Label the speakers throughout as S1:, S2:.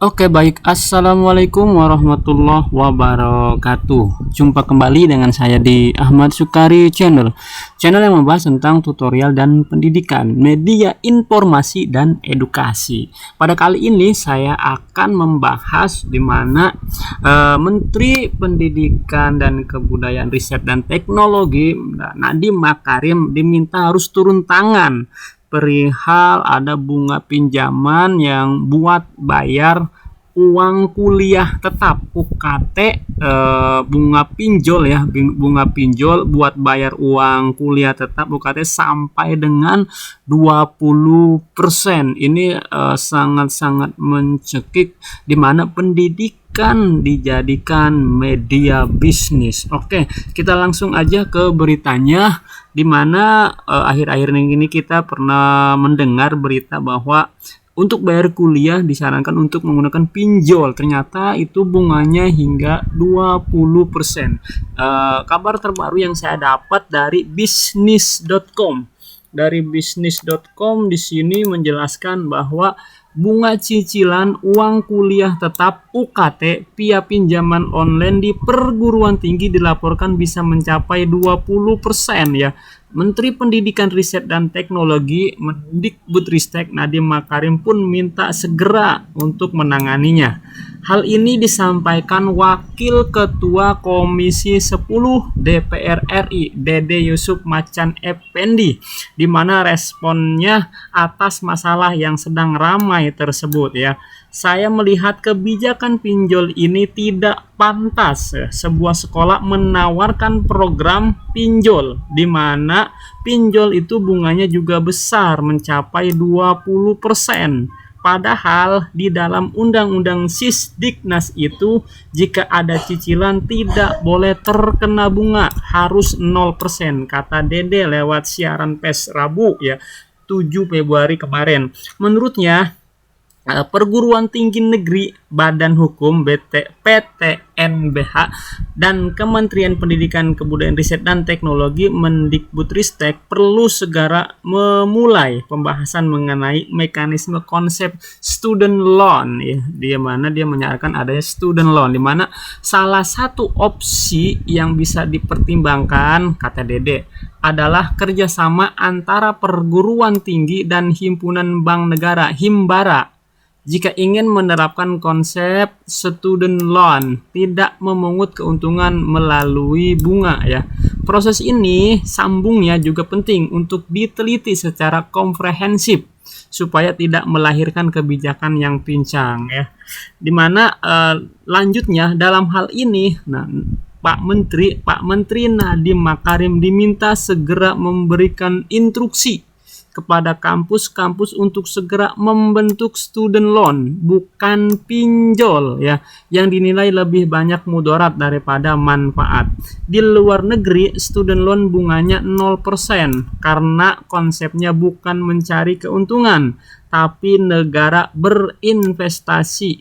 S1: Oke baik, Assalamualaikum warahmatullahi wabarakatuh. Jumpa kembali dengan saya di Ahmad Sukari Channel. Channel yang membahas tentang tutorial dan pendidikan, media informasi dan edukasi. Pada kali ini saya akan membahas di mana Menteri Pendidikan dan Kebudayaan Riset dan Teknologi Nadiem Makarim diminta harus turun tangan perihal ada bunga pinjaman yang buat bayar uang kuliah tetap UKT, bunga pinjol ya, bunga pinjol buat bayar uang kuliah tetap UKT sampai dengan 20%. Ini sangat-sangat mencekik di mana pendidikan dijadikan media bisnis. Oke, kita langsung aja ke beritanya, di mana akhir-akhir ini kita pernah mendengar berita bahwa untuk bayar kuliah disarankan untuk menggunakan pinjol. Ternyata itu bunganya hingga 20%. Kabar terbaru yang saya dapat dari bisnis.com. Dari bisnis.com di sini menjelaskan bahwa bunga cicilan uang kuliah tetap UKT via pinjaman online di perguruan tinggi dilaporkan bisa mencapai 20% ya. Menteri Pendidikan Riset dan Teknologi Mendikbudristek Nadiem Makarim pun minta segera untuk menanganinya. Hal ini disampaikan Wakil Ketua Komisi 10 DPR RI Dede Yusuf Macan Effendi, di mana responnya atas masalah yang sedang ramai tersebut ya. Saya melihat kebijakan pinjol ini tidak pantas. Sebuah sekolah menawarkan program pinjol di mana pinjol itu bunganya juga besar mencapai 20%. Padahal di dalam Undang-Undang Sisdiknas itu jika ada cicilan tidak boleh terkena bunga, harus 0%, kata Dede lewat siaran pers Rabu ya 7 Februari kemarin. Menurutnya Perguruan Tinggi Negeri, Badan Hukum, PTNBH, dan Kementerian Pendidikan Kebudayaan Riset dan Teknologi Mendikbudristek perlu segera memulai pembahasan mengenai mekanisme konsep student loan ya, di mana dia menyarankan adanya student loan, di mana salah satu opsi yang bisa dipertimbangkan, kata Dede, adalah kerjasama antara perguruan tinggi dan himpunan bank negara Himbara jika ingin menerapkan konsep student loan tidak memungut keuntungan melalui bunga ya. Proses ini sambungnya juga penting untuk diteliti secara komprehensif supaya tidak melahirkan kebijakan yang pincang ya. Dimana lanjutnya dalam hal ini Pak Menteri Nadiem Makarim diminta segera memberikan instruksi kepada kampus-kampus untuk segera membentuk student loan, bukan pinjol ya, yang dinilai lebih banyak mudarat daripada manfaat. Di luar negeri student loan bunganya 0% karena konsepnya bukan mencari keuntungan, tapi negara investasi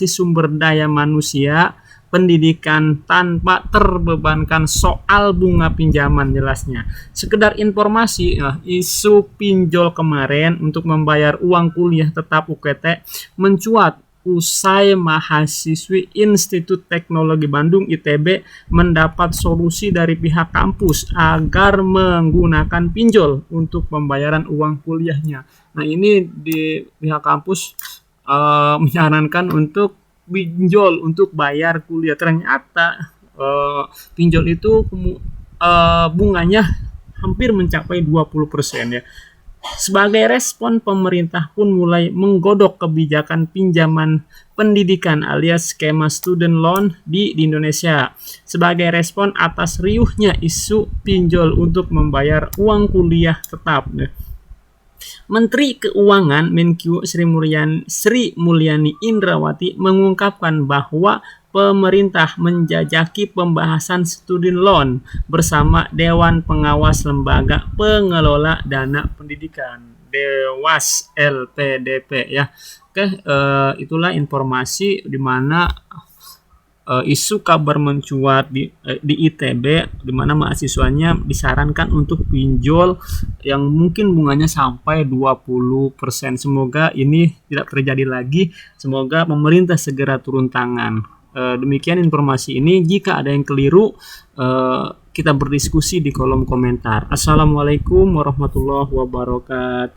S1: sumber daya manusia pendidikan tanpa terbebankan soal bunga pinjaman jelasnya. Sekedar informasi, isu pinjol kemarin untuk membayar uang kuliah tetap UKT mencuat usai mahasiswi Institut Teknologi Bandung ITB mendapat solusi dari pihak kampus agar menggunakan pinjol untuk pembayaran uang kuliahnya. Nah, ini di pihak kampus menyarankan untuk pinjol untuk bayar kuliah. Ternyata pinjol itu bunganya hampir mencapai 20% ya. Sebagai respon, pemerintah pun mulai menggodok kebijakan pinjaman pendidikan alias skema student loan di Indonesia sebagai respon atas riuhnya isu pinjol untuk membayar uang kuliah tetap. Menteri Keuangan Menkyu Sri Mulyani Indrawati mengungkapkan bahwa pemerintah menjajaki pembahasan student loan bersama Dewan Pengawas Lembaga Pengelola Dana Pendidikan Dewas LPDP ya. Oke, itulah informasi di mana isu kabar mencuat di ITB, di mana mahasiswanya disarankan untuk pinjol yang mungkin bunganya sampai 20%. Semoga ini tidak terjadi lagi. Semoga pemerintah segera turun tangan. Demikian informasi ini. Jika ada yang keliru, kita berdiskusi di kolom komentar. Assalamualaikum warahmatullahi wabarakatuh.